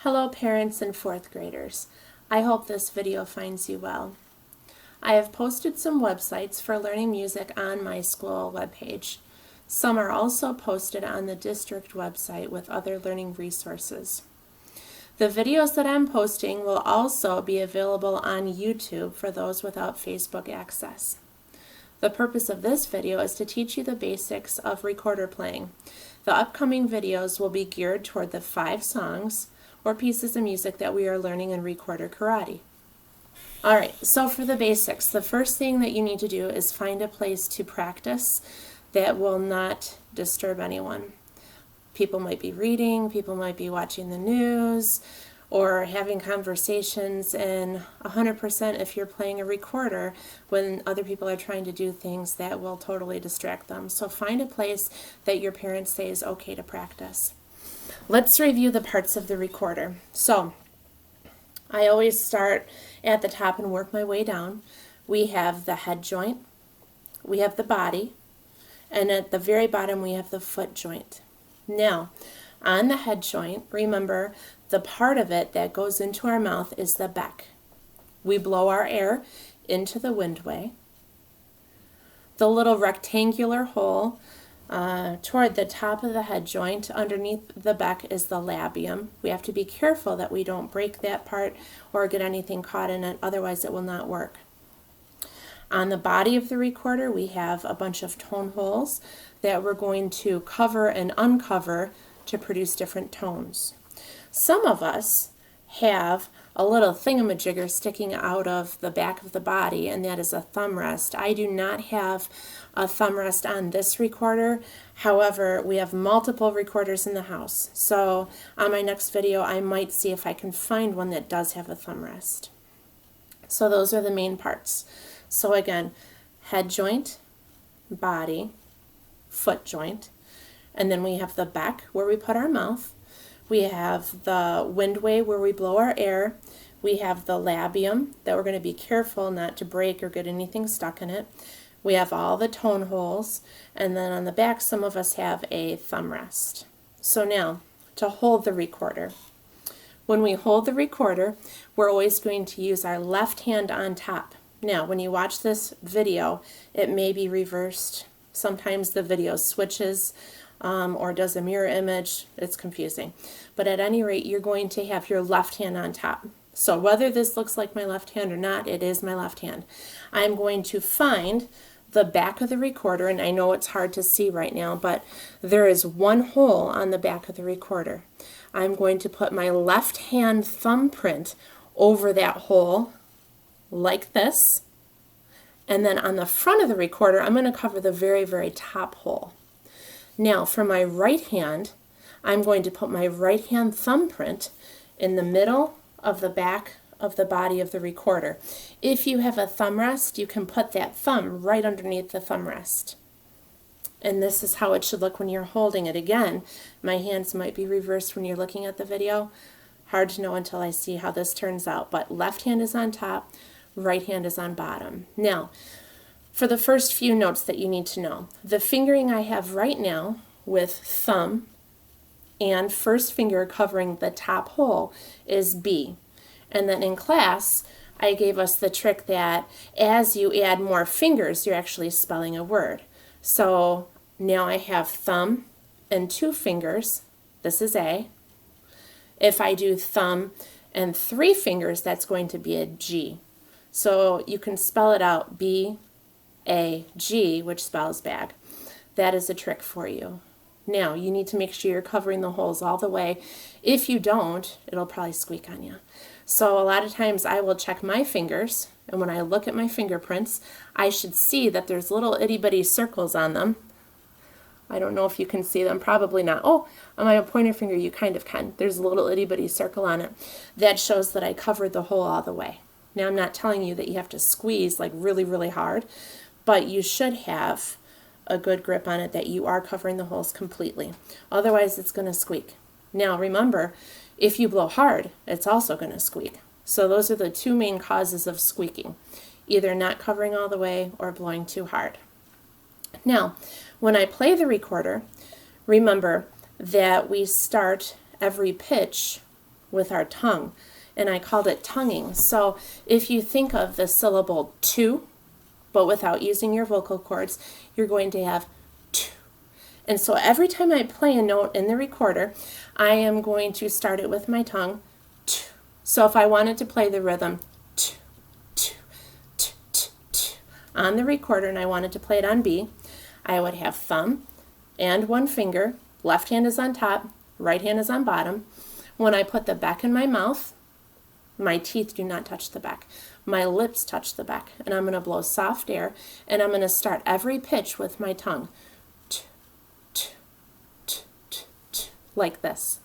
Hello parents and fourth graders. I hope this video finds you well. I have posted some websites for learning music on my school webpage. Some are also posted on the district website with other learning resources. The videos that I'm posting will also be available on YouTube for those without Facebook access. The purpose of this video is to teach you the basics of recorder playing. The upcoming videos will be geared toward the 5 songs or pieces of music that we are learning in Recorder Karate. Alright, so for the basics, the first thing that you need to do is find a place to practice that will not disturb anyone. People might be reading, people might be watching the news, or having conversations, and 100% if you're playing a recorder when other people are trying to do things that will totally distract them. So find a place that your parents say is okay to practice. Let's review the parts of the recorder. So I always start at the top and work my way down. We have the head joint, we have the body, and at the very bottom we have the foot joint. Now, on the head joint, remember the part of it that goes into our mouth is the beck. We blow our air into the windway. The little rectangular hole toward the top of the head joint underneath the beck is the labium. We have to be careful that we don't break that part or get anything caught in it, otherwise it will not work. On the body of the recorder we have a bunch of tone holes that we're going to cover and uncover to produce different tones. Some of us have a little thingamajigger sticking out of the back of the body, and that is a thumb rest. I do not have a thumb rest on this recorder. However, we have multiple recorders in the house. So on my next video, I might see if I can find one that does have a thumb rest. So those are the main parts. So again, head joint, body, foot joint, and then we have the beck where we put our mouth. We have the windway where we blow our air. We have the labium that we're going to be careful not to break or get anything stuck in it. We have all the tone holes, and then on the back some of us have a thumb rest. So now, to hold the recorder. When we hold the recorder, we're always going to use our left hand on top. Now, when you watch this video, it may be reversed. Sometimes the video switches or does a mirror image. It's confusing. But at any rate, you're going to have your left hand on top. So whether this looks like my left hand or not, it is my left hand. I'm going to find the back of the recorder, and I know it's hard to see right now, but there is one hole on the back of the recorder. I'm going to put my left hand thumbprint over that hole like this, and then on the front of the recorder I'm going to cover the very, very top hole. Now for my right hand, I'm going to put my right hand thumbprint in the middle of the back of the body of the recorder. If you have a thumb rest, you can put that thumb right underneath the thumb rest. And this is how it should look when you're holding it. Again, my hands might be reversed when you're looking at the video. Hard to know until I see how this turns out, but left hand is on top, right hand is on bottom. Now, for the first few notes that you need to know, the fingering I have right now with thumb and first finger covering the top hole is B. And then in class, I gave us the trick that as you add more fingers, you're actually spelling a word. So now I have thumb and 2 fingers. This is A. If I do thumb and 3 fingers, that's going to be a G. So you can spell it out B-A-G, which spells bag. That is a trick for you. Now, you need to make sure you're covering the holes all the way. If you don't, it'll probably squeak on you. So a lot of times I will check my fingers, and when I look at my fingerprints, I should see that there's little itty-bitty circles on them. I don't know if you can see them, probably not. Oh, on my pointer finger you kind of can. There's a little itty-bitty circle on it. That shows that I covered the hole all the way. Now, I'm not telling you that you have to squeeze like really, really hard, but you should have a good grip on it that you are covering the holes completely. Otherwise, it's going to squeak. Now, remember, if you blow hard, it's also going to squeak. So those are the 2 main causes of squeaking, either not covering all the way or blowing too hard. Now, when I play the recorder, remember that we start every pitch with our tongue, and I called it tonguing. So if you think of the syllable to, but without using your vocal cords, you're going to have to. And so every time I play a note in the recorder, I am going to start it with my tongue. To. So if I wanted to play the rhythm on the recorder and I wanted to play it on B, I would have thumb and one finger. Left hand is on top, right hand is on bottom. When I put the beck in my mouth, my teeth do not touch the beck. My lips touch the beck, and I'm going to blow soft air, and I'm going to start every pitch with my tongue. Like this.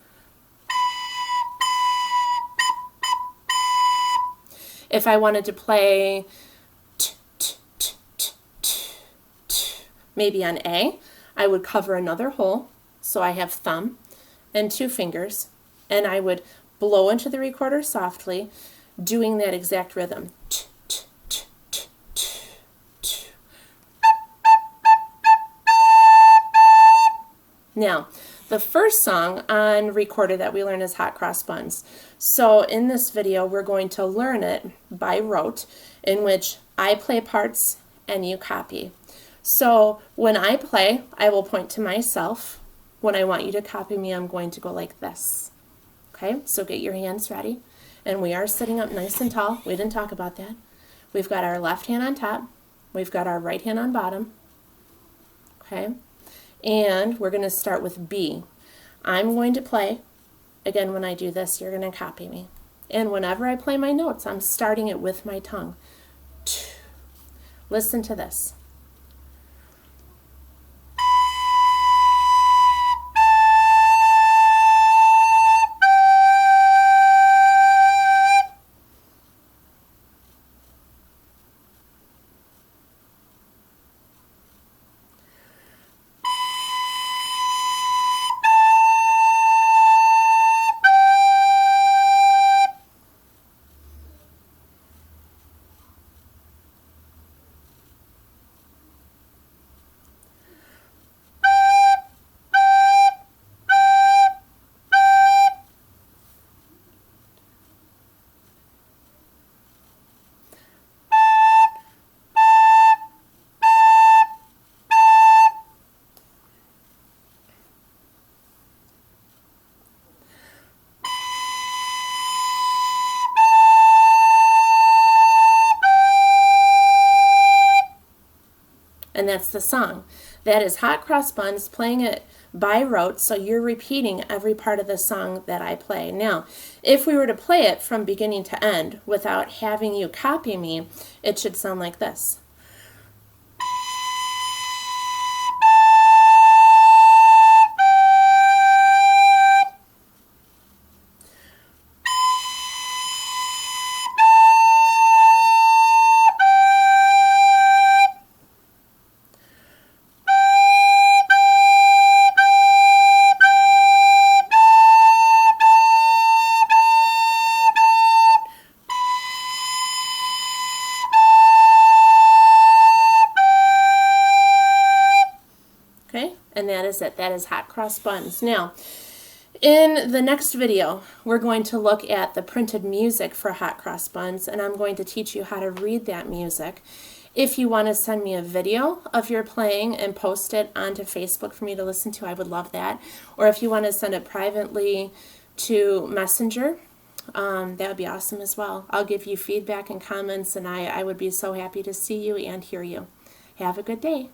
If I wanted to play maybe on A, I would cover another hole, so I have thumb and two fingers, and I would blow into the recorder softly, doing that exact rhythm. Now, the first song on recorder that we learn is Hot Cross Buns. So in this video, we're going to learn it by rote, in which I play parts and you copy. So when I play, I will point to myself. When I want you to copy me, I'm going to go like this. Okay, so get your hands ready. And we are sitting up nice and tall. We didn't talk about that. We've got our left hand on top. We've got our right hand on bottom. Okay, and we're going to start with B. I'm going to play. Again, when I do this, you're going to copy me. And whenever I play my notes, I'm starting it with my tongue. Listen to this. And that's the song. That is Hot Cross Buns, playing it by rote, so you're repeating every part of the song that I play. Now, if we were to play it from beginning to end without having you copy me, it should sound like this. Okay, and that is it. That is Hot Cross Buns. Now, in the next video, we're going to look at the printed music for Hot Cross Buns, and I'm going to teach you how to read that music. If you want to send me a video of your playing and post it onto Facebook for me to listen to, I would love that. Or if you want to send it privately to Messenger, that would be awesome as well. I'll give you feedback and comments, and I would be so happy to see you and hear you. Have a good day.